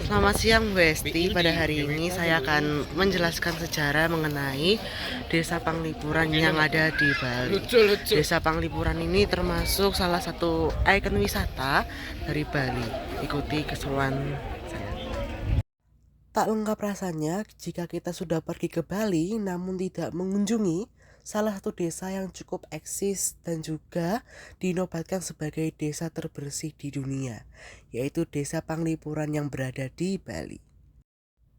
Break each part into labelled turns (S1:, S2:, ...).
S1: Selamat siang Besti. Pada hari ini saya akan menjelaskan sejarah mengenai Desa Panglipuran yang ada di Bali. Desa Panglipuran ini termasuk salah satu ikon wisata dari Bali. Ikuti keseruan saya. Tak lengkap rasanya jika kita sudah pergi ke Bali namun tidak mengunjungi salah satu desa yang cukup eksis dan juga dinobatkan sebagai desa terbersih di dunia, yaitu Desa Panglipuran yang berada di Bali.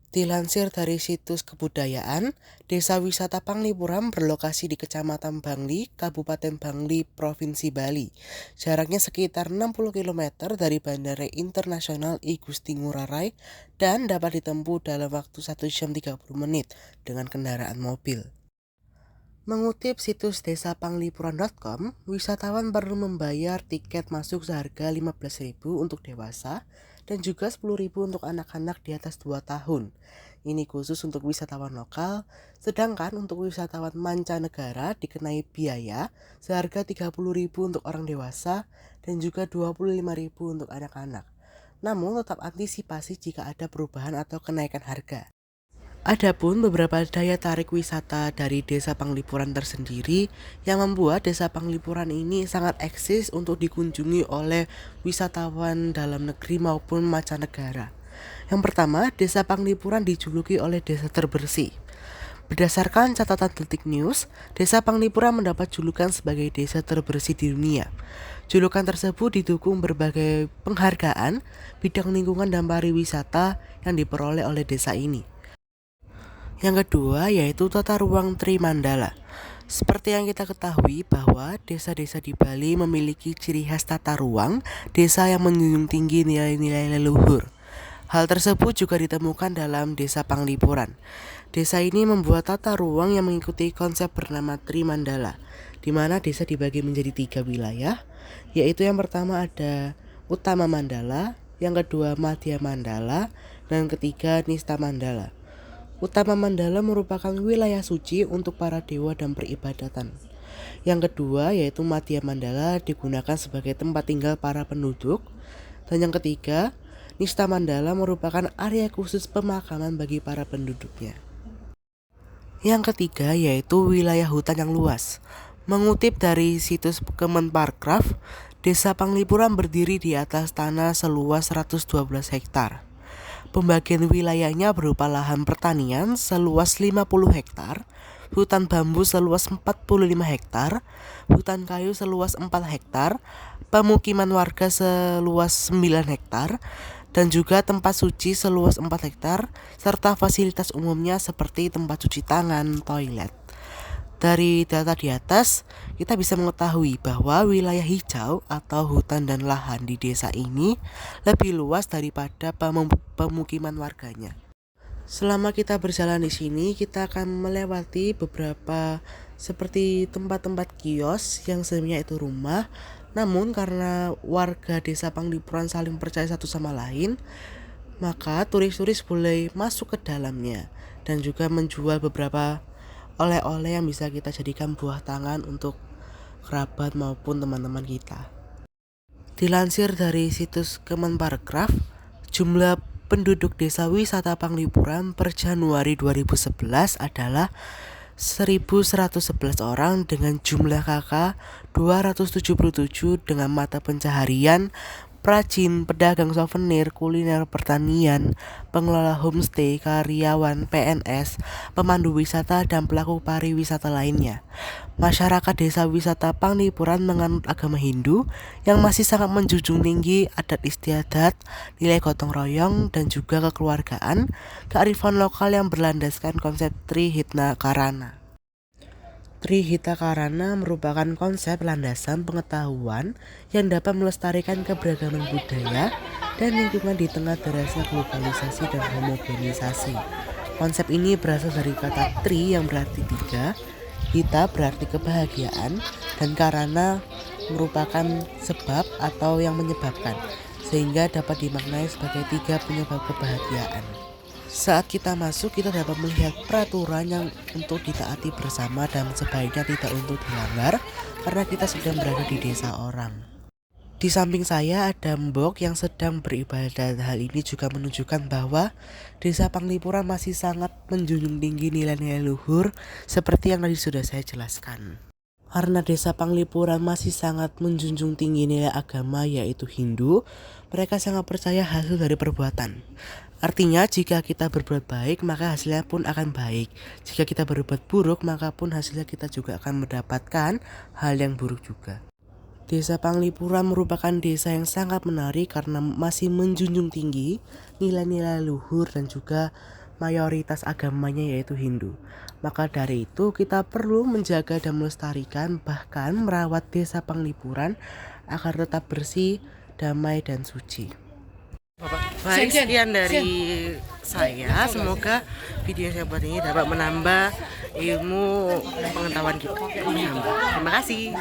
S1: Dilansir dari situs kebudayaan, Desa Wisata Panglipuran berlokasi di Kecamatan Bangli, Kabupaten Bangli, Provinsi Bali. Jaraknya sekitar 60 km dari Bandara Internasional I Gusti Ngurah Rai dan dapat ditempuh dalam waktu 1 jam 30 menit dengan kendaraan mobil. Mengutip situs desapanglipuran.com, wisatawan perlu membayar tiket masuk seharga 15.000 untuk dewasa dan juga 10.000 untuk anak-anak di atas 2 tahun. Ini khusus untuk wisatawan lokal, sedangkan untuk wisatawan mancanegara dikenai biaya seharga 30.000 untuk orang dewasa dan juga 25.000 untuk anak-anak. Namun tetap antisipasi jika ada perubahan atau kenaikan harga. Adapun beberapa daya tarik wisata dari Desa Panglipuran tersendiri yang membuat Desa Panglipuran ini sangat eksis untuk dikunjungi oleh wisatawan dalam negeri maupun mancanegara. Yang pertama, Desa Panglipuran dijuluki oleh desa terbersih. Berdasarkan catatan Detik News, Desa Panglipuran mendapat julukan sebagai desa terbersih di dunia. Julukan tersebut didukung berbagai penghargaan bidang lingkungan dan pariwisata yang diperoleh oleh desa ini. Yang kedua yaitu tata ruang Trimandala. Seperti yang kita ketahui bahwa desa-desa di Bali memiliki ciri khas tata ruang desa yang menjunjung tinggi nilai-nilai leluhur. Hal tersebut juga ditemukan dalam Desa Panglipuran. Desa ini membuat tata ruang yang mengikuti konsep bernama Trimandala, di mana desa dibagi menjadi 3 wilayah, yaitu yang pertama ada Utama Mandala, yang kedua Madhya Mandala, dan ketiga Nista Mandala. Utama Mandala merupakan wilayah suci untuk para dewa dan peribadatan. Yang kedua yaitu Madhya Mandala digunakan sebagai tempat tinggal para penduduk. Dan yang ketiga, Nista Mandala merupakan area khusus pemakaman bagi para penduduknya. Yang ketiga yaitu wilayah hutan yang luas. Mengutip dari situs Kemenparkraf, Desa Panglipuran berdiri di atas tanah seluas 112 hektar. Pembagian wilayahnya berupa lahan pertanian seluas 50 hektar, hutan bambu seluas 45 hektar, hutan kayu seluas 4 hektar, pemukiman warga seluas 9 hektar, dan juga tempat suci seluas 4 hektar, serta fasilitas umumnya seperti tempat cuci tangan, toilet. Dari data di atas, kita bisa mengetahui bahwa wilayah hijau atau hutan dan lahan di desa ini lebih luas daripada pemukiman warganya. Selama kita berjalan di sini, kita akan melewati beberapa seperti tempat-tempat kios yang sebenarnya itu rumah. Namun karena warga Desa Panglipuran saling percaya satu sama lain, maka turis-turis boleh masuk ke dalamnya dan juga menjual beberapa oleh-oleh yang bisa kita jadikan buah tangan untuk kerabat maupun teman-teman kita. Dilansir dari situs Kemenparkraf, jumlah penduduk Desa Wisata Panglipuran per Januari 2011 adalah 1.111 orang dengan jumlah KK 277 dengan mata pencaharian perajin, pedagang souvenir, kuliner, pertanian, pengelola homestay, karyawan, PNS, pemandu wisata, dan pelaku pariwisata lainnya. Masyarakat Desa Wisata Panglipuran menganut agama Hindu yang masih sangat menjunjung tinggi adat istiadat, nilai gotong royong, dan juga kekeluargaan, kearifan lokal yang berlandaskan konsep Trihita Karana. Trihita Karana merupakan konsep landasan pengetahuan yang dapat melestarikan keberagaman budaya dan lingkungan di tengah derasnya globalisasi dan homogenisasi. Konsep ini berasal dari kata tri yang berarti 3, hita berarti kebahagiaan, dan karana merupakan sebab atau yang menyebabkan, sehingga dapat dimaknai sebagai 3 penyebab kebahagiaan. Saat kita masuk, kita dapat melihat peraturan yang untuk ditaati bersama dan sebaiknya tidak untuk dilanggar karena kita sedang berada di desa orang. Di samping saya ada mbok yang sedang beribadah. Hal ini juga menunjukkan bahwa Desa Panglipuran masih sangat menjunjung tinggi nilai-nilai luhur seperti yang tadi sudah saya jelaskan. Karena Desa Panglipuran masih sangat menjunjung tinggi nilai agama yaitu Hindu, mereka sangat percaya hasil dari perbuatan. Artinya jika kita berbuat baik maka hasilnya pun akan baik. Jika kita berbuat buruk maka pun hasilnya kita juga akan mendapatkan hal yang buruk juga. Desa Panglipuran merupakan desa yang sangat menarik karena masih menjunjung tinggi nilai-nilai luhur dan juga mayoritas agamanya yaitu Hindu. Maka dari itu kita perlu menjaga dan melestarikan bahkan merawat Desa Panglipuran agar tetap bersih, damai dan suci. Baik, sekian dari saya. Semoga video saya buat ini dapat menambah ilmu pengetahuan kita. Terima kasih.